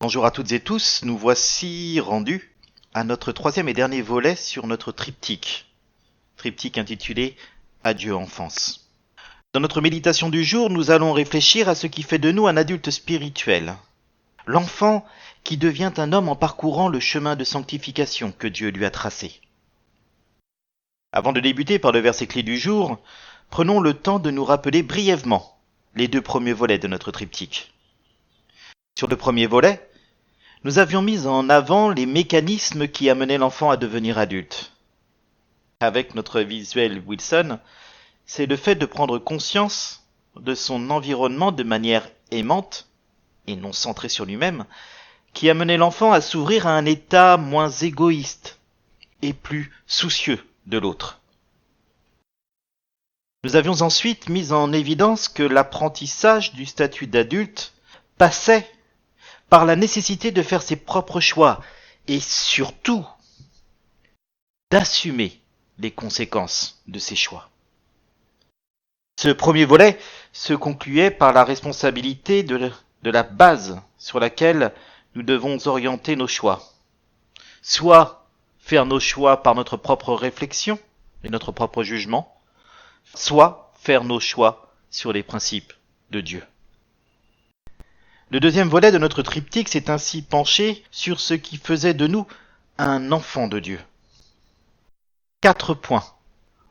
Bonjour à toutes et tous, nous voici rendus à notre troisième et dernier volet sur notre triptyque intitulé Adieu enfance. Dans notre méditation du jour, nous allons réfléchir à ce qui fait de nous un adulte spirituel, l'enfant qui devient un homme en parcourant le chemin de sanctification que Dieu lui a tracé. Avant de débuter par le verset clé du jour, prenons le temps de nous rappeler brièvement les deux premiers volets de notre triptyque. Sur le premier volet, nous avions mis en avant les mécanismes qui amenaient l'enfant à devenir adulte. Avec notre visuel Wilson, c'est le fait de prendre conscience de son environnement de manière aimante et non centrée sur lui-même qui amenait l'enfant à s'ouvrir à un état moins égoïste et plus soucieux de l'autre. Nous avions ensuite mis en évidence que l'apprentissage du statut d'adulte passait par la nécessité de faire ses propres choix et surtout d'assumer les conséquences de ses choix. Ce premier volet se concluait par la responsabilité de la base sur laquelle nous devons orienter nos choix. Soit faire nos choix par notre propre réflexion et notre propre jugement, soit faire nos choix sur les principes de Dieu. Le deuxième volet de notre triptyque s'est ainsi penché sur ce qui faisait de nous un enfant de Dieu. 4 points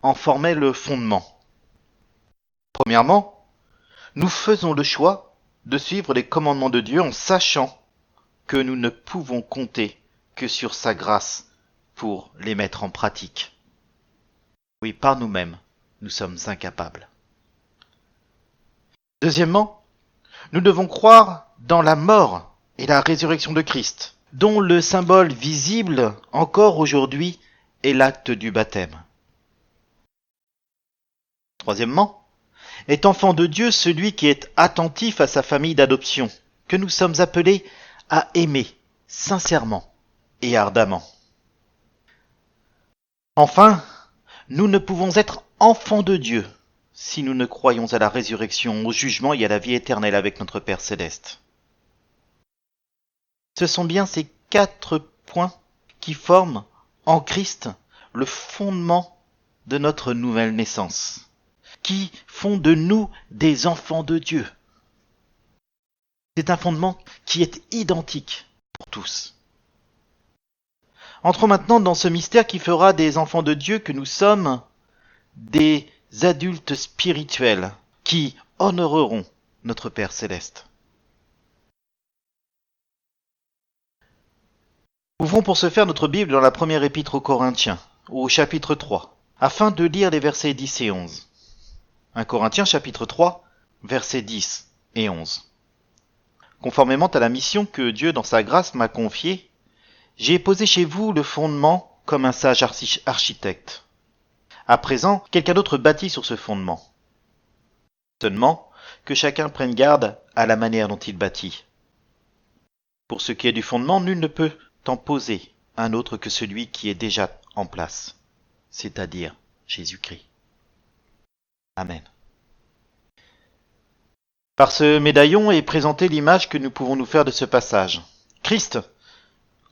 en formaient le fondement. Premièrement, nous faisons le choix de suivre les commandements de Dieu en sachant que nous ne pouvons compter que sur sa grâce pour les mettre en pratique. Oui, par nous-mêmes, nous sommes incapables. Deuxièmement, nous devons croire dans la mort et la résurrection de Christ, dont le symbole visible encore aujourd'hui est l'acte du baptême. Troisièmement, est enfant de Dieu celui qui est attentif à sa famille d'adoption, que nous sommes appelés à aimer sincèrement et ardemment. Enfin, nous ne pouvons être enfants de Dieu si nous ne croyons à la résurrection, au jugement et à la vie éternelle avec notre Père céleste. Ce sont bien ces 4 points qui forment en Christ le fondement de notre nouvelle naissance, qui font de nous des enfants de Dieu. C'est un fondement qui est identique pour tous. Entrons maintenant dans ce mystère qui fera des enfants de Dieu que nous sommes des adultes spirituels qui honoreront notre Père céleste. Ouvrons pour ce faire notre Bible dans la première épître aux Corinthiens, au chapitre 3, afin de lire les versets 10 et 11. 1 Corinthiens chapitre 3, versets 10 et 11. Conformément à la mission que Dieu dans sa grâce m'a confiée, j'ai posé chez vous le fondement comme un sage architecte. À présent, quelqu'un d'autre bâtit sur ce fondement. Seulement, que chacun prenne garde à la manière dont il bâtit. Pour ce qui est du fondement, nul ne peut en poser un autre que celui qui est déjà en place, c'est-à-dire Jésus-Christ. Amen. Par ce médaillon est présentée l'image que nous pouvons nous faire de ce passage. Christ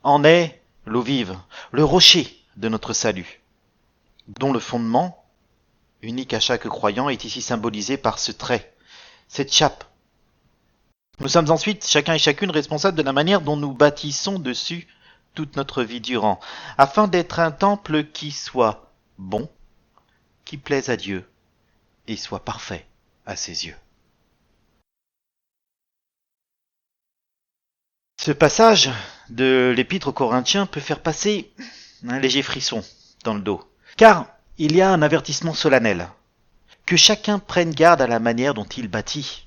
en est l'eau vive, le rocher de notre salut, dont le fondement, unique à chaque croyant, est ici symbolisé par ce trait, cette chape. Nous sommes ensuite, chacun et chacune, responsables de la manière dont nous bâtissons dessus toute notre vie durant, afin d'être un temple qui soit bon, qui plaise à Dieu et soit parfait à ses yeux. Ce passage de l'épître aux Corinthiens peut faire passer un léger frisson dans le dos, car il y a un avertissement solennel, que chacun prenne garde à la manière dont il bâtit.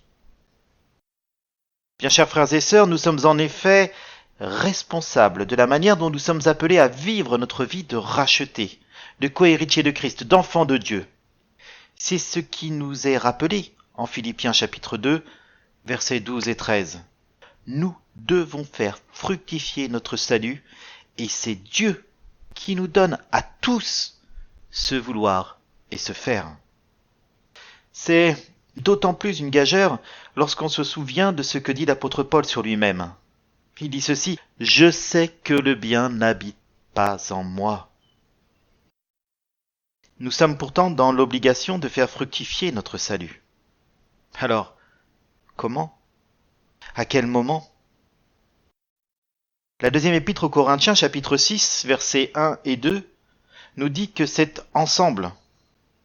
Bien chers frères et sœurs, nous sommes en effet responsables de la manière dont nous sommes appelés à vivre notre vie de rachetés, de cohéritiers de Christ, d'enfants de Dieu. C'est ce qui nous est rappelé en Philippiens chapitre 2, versets 12 et 13. Nous devons faire fructifier notre salut et c'est Dieu qui nous donne à tous ce vouloir et ce faire. C'est d'autant plus une gageure lorsqu'on se souvient de ce que dit l'apôtre Paul sur lui-même. Il dit ceci, « Je sais que le bien n'habite pas en moi. » Nous sommes pourtant dans l'obligation de faire fructifier notre salut. Alors, comment? À quel moment? La deuxième épître aux Corinthiens, chapitre 6, versets 1 et 2, nous dit que c'est ensemble.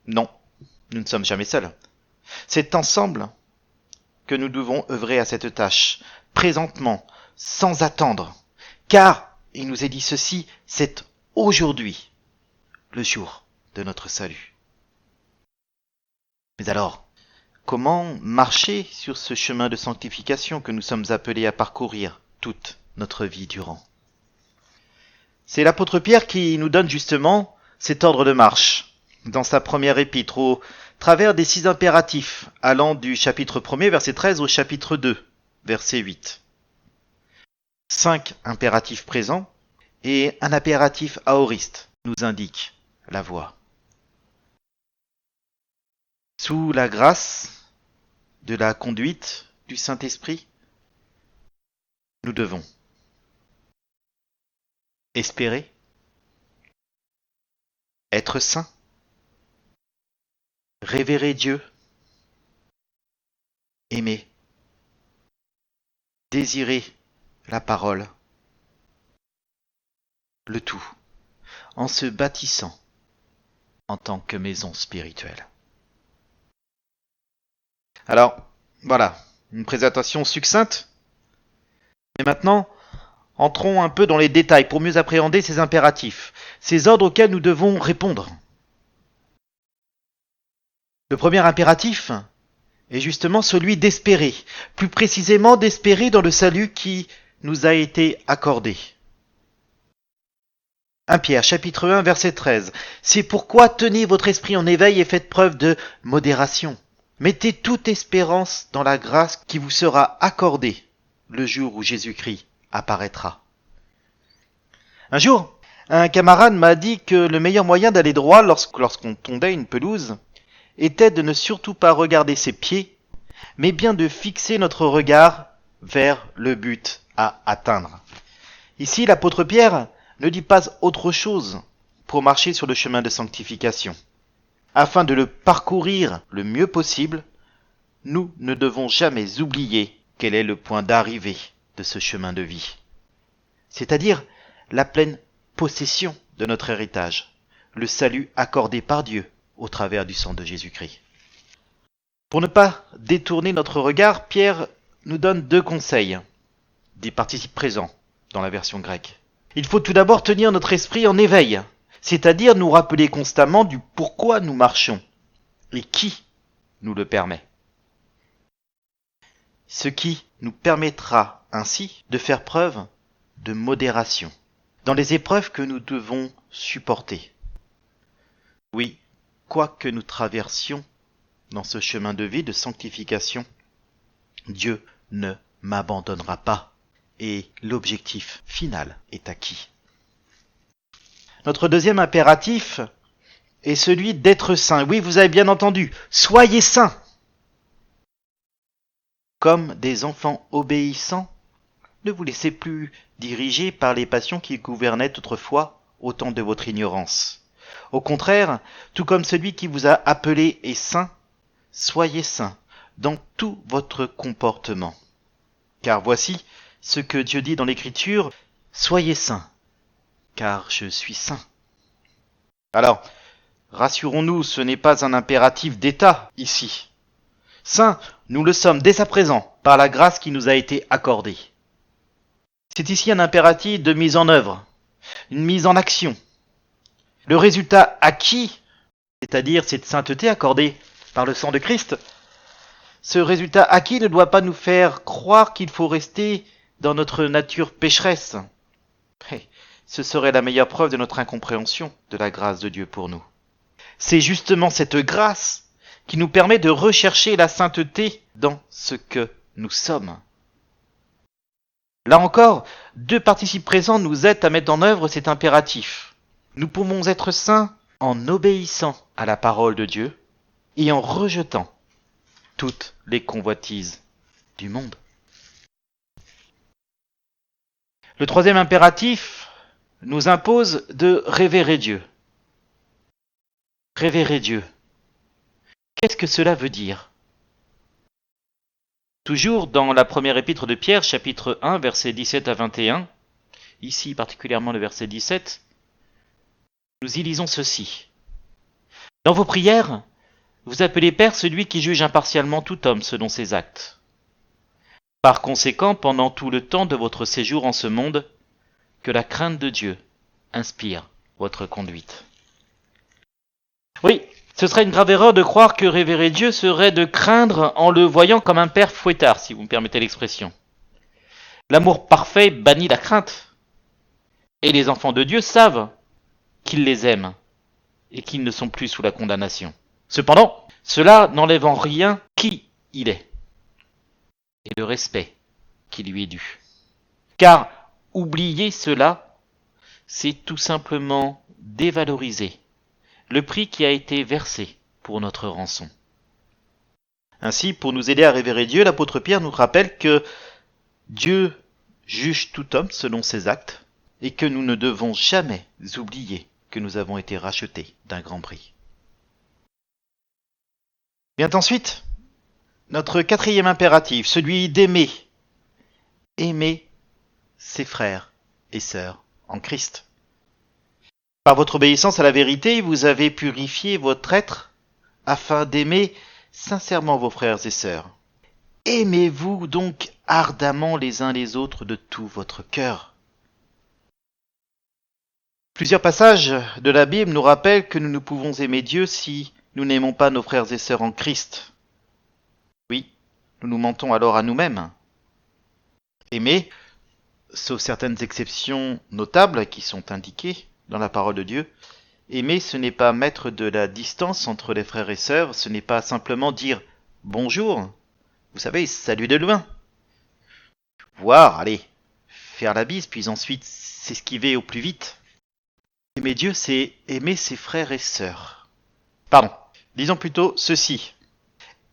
Non, nous ne sommes jamais seuls. C'est ensemble que nous devons œuvrer à cette tâche, présentement, sans attendre. Car, il nous est dit ceci, c'est aujourd'hui le jour de notre salut. Mais alors, comment marcher sur ce chemin de sanctification que nous sommes appelés à parcourir toute notre vie durant? C'est l'apôtre Pierre qui nous donne justement cet ordre de marche dans sa première épître au travers des 6 impératifs allant du chapitre 1er verset 13 au chapitre 2 verset 8. 5 impératifs présents et un impératif aoriste nous indiquent la voie. Sous la grâce de la conduite du Saint-Esprit, nous devons espérer, être saints, révérer Dieu, aimer, désirer la parole, le tout en se bâtissant en tant que maison spirituelle. Alors, voilà, une présentation succincte. Mais maintenant, entrons un peu dans les détails pour mieux appréhender ces impératifs, ces ordres auxquels nous devons répondre. Le premier impératif est justement celui d'espérer, plus précisément d'espérer dans le salut qui nous a été accordé. 1 Pierre, chapitre 1, verset 13. C'est pourquoi tenez votre esprit en éveil et faites preuve de modération. Mettez toute espérance dans la grâce qui vous sera accordée le jour où Jésus-Christ apparaîtra. Un jour, un camarade m'a dit que le meilleur moyen d'aller droit lorsqu'on tondait une pelouse était de ne surtout pas regarder ses pieds, mais bien de fixer notre regard vers le but à atteindre. Ici, l'apôtre Pierre ne dit pas autre chose pour marcher sur le chemin de sanctification. Afin de le parcourir le mieux possible, nous ne devons jamais oublier quel est le point d'arrivée de ce chemin de vie, c'est-à-dire la pleine possession de notre héritage, le salut accordé par Dieu au travers du sang de Jésus-Christ. Pour ne pas détourner notre regard, Pierre nous donne 2 conseils, des participes présents dans la version grecque. Il faut tout d'abord tenir notre esprit en éveil, c'est-à-dire nous rappeler constamment du pourquoi nous marchons et qui nous le permet. Ce qui nous permettra ainsi de faire preuve de modération dans les épreuves que nous devons supporter. Oui, quoi que nous traversions dans ce chemin de vie de sanctification, Dieu ne m'abandonnera pas et l'objectif final est acquis. Notre deuxième impératif est celui d'être saint. Oui, vous avez bien entendu, soyez saints. Comme des enfants obéissants, ne vous laissez plus diriger par les passions qui gouvernaient autrefois au temps de votre ignorance. Au contraire, tout comme celui qui vous a appelé est saint, soyez saints dans tout votre comportement. Car voici ce que Dieu dit dans l'Écriture, soyez saints, car je suis saint. Alors, rassurons-nous, ce n'est pas un impératif d'État ici. Saints, nous le sommes dès à présent, par la grâce qui nous a été accordée. C'est ici un impératif de mise en œuvre, une mise en action. Le résultat acquis, c'est-à-dire cette sainteté accordée par le sang de Christ, ce résultat acquis ne doit pas nous faire croire qu'il faut rester dans notre nature pécheresse. Ce serait la meilleure preuve de notre incompréhension de la grâce de Dieu pour nous. C'est justement cette grâce qui nous permet de rechercher la sainteté dans ce que nous sommes. Là encore, 2 participes présents nous aident à mettre en œuvre cet impératif. Nous pouvons être saints en obéissant à la parole de Dieu et en rejetant toutes les convoitises du monde. Le troisième impératif nous impose de révérer Dieu. Révérer Dieu. Qu'est-ce que cela veut dire ? Toujours dans la première épître de Pierre, chapitre 1, versets 17 à 21, ici particulièrement le verset 17, nous y lisons ceci. Dans vos prières, vous appelez Père celui qui juge impartialement tout homme selon ses actes. Par conséquent, pendant tout le temps de votre séjour en ce monde, que la crainte de Dieu inspire votre conduite. Oui, ce serait une grave erreur de croire que révérer Dieu serait de craindre en le voyant comme un père fouettard, si vous me permettez l'expression. L'amour parfait bannit la crainte. Et les enfants de Dieu savent qu'ils les aiment et qu'ils ne sont plus sous la condamnation. Cependant, cela n'enlève en rien qui il est et le respect qui lui est dû. Car oublier cela, c'est tout simplement dévaloriser le prix qui a été versé pour notre rançon. Ainsi, pour nous aider à révérer Dieu, l'apôtre Pierre nous rappelle que Dieu juge tout homme selon ses actes et que nous ne devons jamais oublier que nous avons été rachetés d'un grand prix. Vient ensuite notre quatrième impératif, celui d'aimer. Aimer ses frères et sœurs en Christ. Par votre obéissance à la vérité, vous avez purifié votre être afin d'aimer sincèrement vos frères et sœurs. Aimez-vous donc ardemment les uns les autres de tout votre cœur. Plusieurs passages de la Bible nous rappellent que nous ne pouvons aimer Dieu si nous n'aimons pas nos frères et sœurs en Christ. Oui, nous nous mentons alors à nous-mêmes. Aimer, sauf certaines exceptions notables qui sont indiquées dans la parole de Dieu, aimer ce n'est pas mettre de la distance entre les frères et sœurs, ce n'est pas simplement dire bonjour, vous savez, salut de loin. Voir, allez, faire la bise, puis ensuite s'esquiver au plus vite. Aimer Dieu, c'est aimer ses frères et sœurs. Pardon, disons plutôt ceci.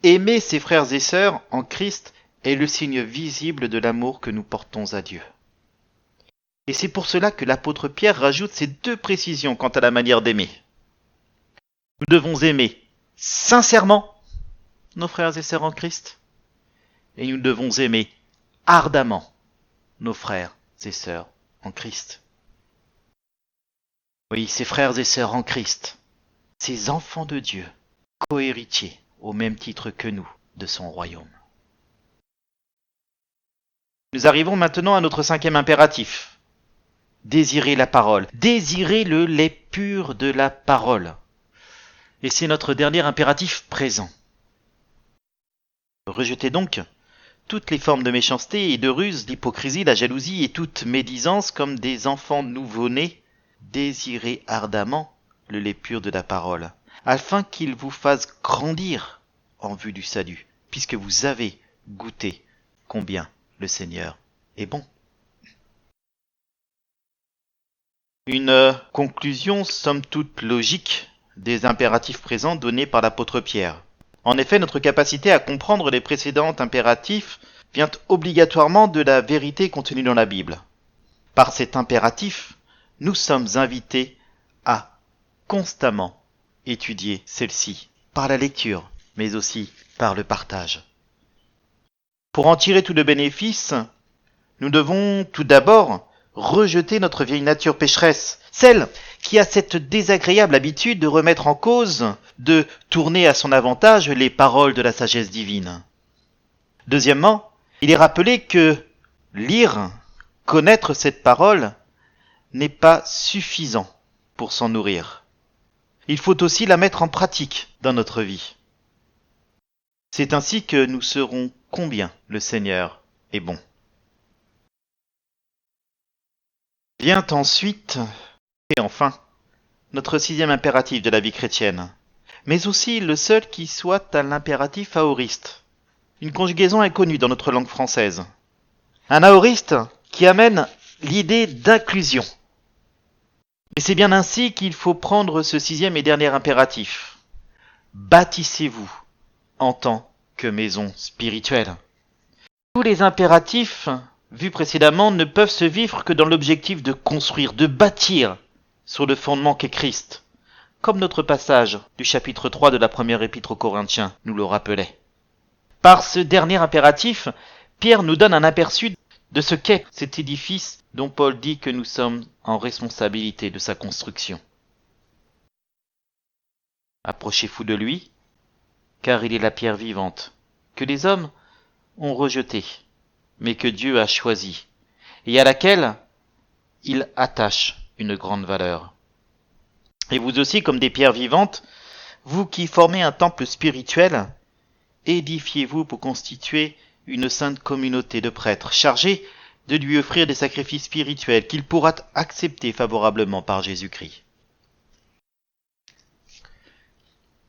Aimer ses frères et sœurs en Christ est le signe visible de l'amour que nous portons à Dieu. Et c'est pour cela que l'apôtre Pierre rajoute ces deux précisions quant à la manière d'aimer. Nous devons aimer sincèrement nos frères et sœurs en Christ, et nous devons aimer ardemment nos frères et sœurs en Christ. Oui, ces frères et sœurs en Christ, ces enfants de Dieu, co-héritiers au même titre que nous de son royaume. Nous arrivons maintenant à notre cinquième impératif. Désirer la parole. Désirer le lait pur de la parole. Et c'est notre dernier impératif présent. Rejetez donc toutes les formes de méchanceté et de ruse, d'hypocrisie, la jalousie et toute médisance comme des enfants nouveau-nés. Désirez ardemment le lait pur de la parole, afin qu'il vous fasse grandir en vue du salut, puisque vous avez goûté combien le Seigneur est bon. Une conclusion somme toute logique des impératifs présents donnés par l'apôtre Pierre. En effet, notre capacité à comprendre les précédents impératifs vient obligatoirement de la vérité contenue dans la Bible. Par cet impératif, nous sommes invités à constamment étudier celle-ci, par la lecture, mais aussi par le partage. Pour en tirer tout le bénéfice, nous devons tout d'abord rejeter notre vieille nature pécheresse, celle qui a cette désagréable habitude de remettre en cause, de tourner à son avantage les paroles de la sagesse divine. Deuxièmement, il est rappelé que lire, connaître cette parole n'est pas suffisant pour s'en nourrir. Il faut aussi la mettre en pratique dans notre vie. C'est ainsi que nous saurons combien le Seigneur est bon. Vient ensuite, et enfin, notre sixième impératif de la vie chrétienne, mais aussi le seul qui soit à l'impératif aoriste, une conjugaison inconnue dans notre langue française. Un aoriste qui amène l'idée d'inclusion. Et c'est bien ainsi qu'il faut prendre ce sixième et dernier impératif. Bâtissez-vous en tant que maison spirituelle. Tous les impératifs vus précédemment, ne peuvent se vivre que dans l'objectif de construire, de bâtir sur le fondement qu'est Christ, comme notre passage du chapitre 3 de la première épître aux Corinthiens nous le rappelait. Par ce dernier impératif, Pierre nous donne un aperçu de ce qu'est cet édifice dont Paul dit que nous sommes en responsabilité de sa construction. Approchez-vous de lui, car il est la pierre vivante, que les hommes ont rejetée, mais que Dieu a choisie, et à laquelle il attache une grande valeur. Et vous aussi, comme des pierres vivantes, vous qui formez un temple spirituel, édifiez-vous pour constituer une sainte communauté de prêtres, chargés de lui offrir des sacrifices spirituels qu'il pourra accepter favorablement par Jésus-Christ.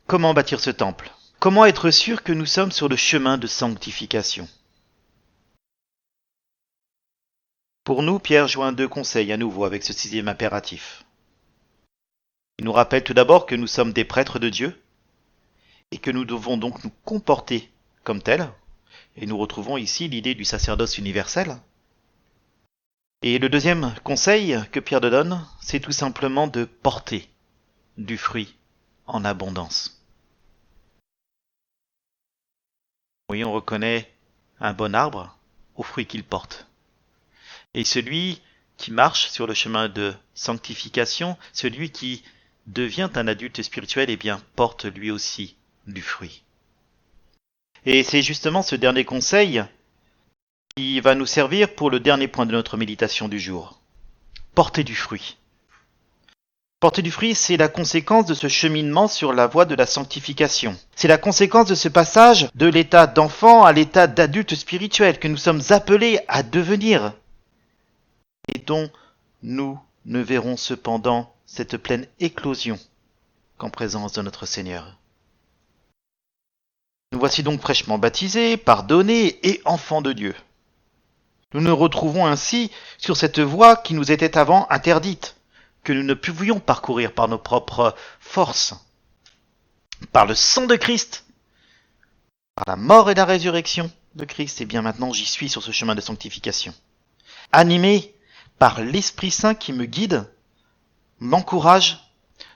Comment bâtir ce temple ? Comment être sûr que nous sommes sur le chemin de sanctification ? Pour nous, Pierre joint 2 conseils à nouveau avec ce 6e impératif. Il nous rappelle tout d'abord que nous sommes des prêtres de Dieu et que nous devons donc nous comporter comme tels. Et nous retrouvons ici l'idée du sacerdoce universel. Et le 2e conseil que Pierre nous donne, c'est tout simplement de porter du fruit en abondance. Oui, on reconnaît un bon arbre aux fruits qu'il porte. Et celui qui marche sur le chemin de sanctification, celui qui devient un adulte spirituel, eh bien, porte lui aussi du fruit. Et c'est justement ce dernier conseil qui va nous servir pour le dernier point de notre méditation du jour. Porter du fruit. Porter du fruit, c'est la conséquence de ce cheminement sur la voie de la sanctification. C'est la conséquence de ce passage de l'état d'enfant à l'état d'adulte spirituel que nous sommes appelés à devenir et dont nous ne verrons cependant cette pleine éclosion qu'en présence de notre Seigneur. Nous voici donc fraîchement baptisés, pardonnés et enfants de Dieu. Nous nous retrouvons ainsi sur cette voie qui nous était avant interdite, que nous ne pouvions parcourir par nos propres forces. Par le sang de Christ, par la mort et la résurrection de Christ, et bien maintenant j'y suis sur ce chemin de sanctification. Animé par l'Esprit Saint qui me guide, m'encourage,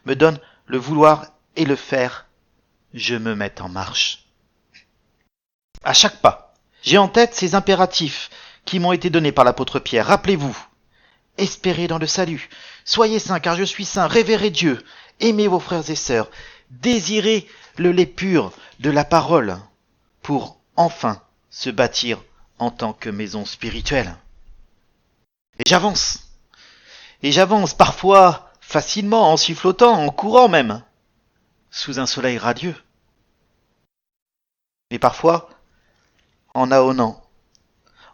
me donne le vouloir et le faire, je me mets en marche. À chaque pas, j'ai en tête ces impératifs qui m'ont été donnés par l'apôtre Pierre. Rappelez-vous, espérez dans le salut, soyez saints car je suis saint, révérez Dieu, aimez vos frères et sœurs, désirez le lait pur de la parole pour enfin se bâtir en tant que maison spirituelle. Et j'avance parfois facilement, en sifflotant, en courant même, sous un soleil radieux. Mais parfois, en ahonnant,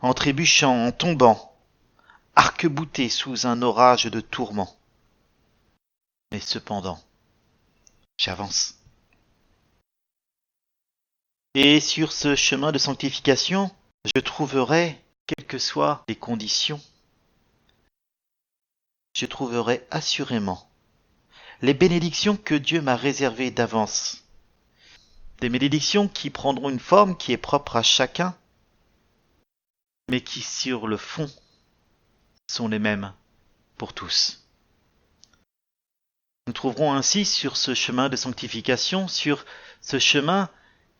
en trébuchant, en tombant, arc-bouté sous un orage de tourments. Mais cependant, j'avance. Et sur ce chemin de sanctification, je trouverai, quelles que soient les conditions, je trouverai assurément les bénédictions que Dieu m'a réservées d'avance. Des bénédictions qui prendront une forme qui est propre à chacun, mais qui sur le fond sont les mêmes pour tous. Nous trouverons ainsi sur ce chemin de sanctification, sur ce chemin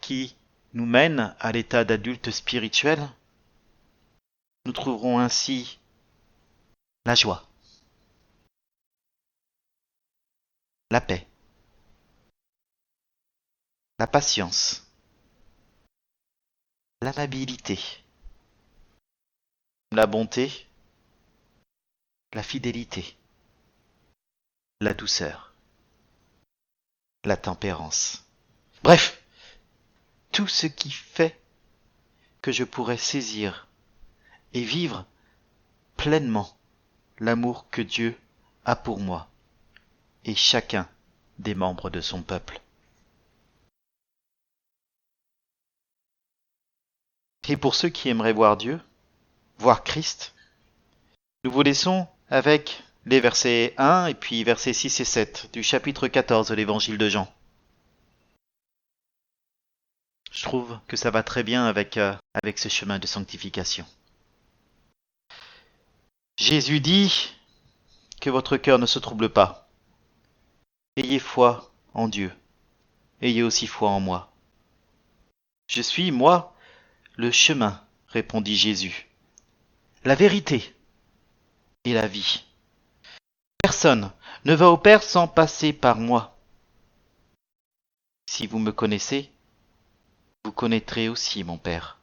qui nous mène à l'état d'adulte spirituel, nous trouverons ainsi la joie, la paix, la patience, l'amabilité, la bonté, la fidélité, la douceur, la tempérance. Bref, tout ce qui fait que je pourrais saisir et vivre pleinement l'amour que Dieu a pour moi et chacun des membres de son peuple. Et pour ceux qui aimeraient voir Dieu, voir Christ, nous vous laissons avec les versets 1 et puis versets 6 et 7 du chapitre 14 de l'évangile de Jean. Je trouve que ça va très bien avec ce chemin de sanctification. Jésus dit que votre cœur ne se trouble pas. Ayez foi en Dieu. Ayez aussi foi en moi. Je suis, moi, le chemin, répondit Jésus, la vérité et la vie. Personne ne va au Père sans passer par moi. Si vous me connaissez, vous connaîtrez aussi mon Père.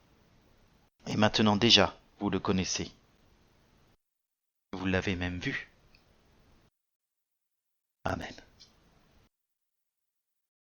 Et maintenant déjà, vous le connaissez. Vous l'avez même vu. Amen.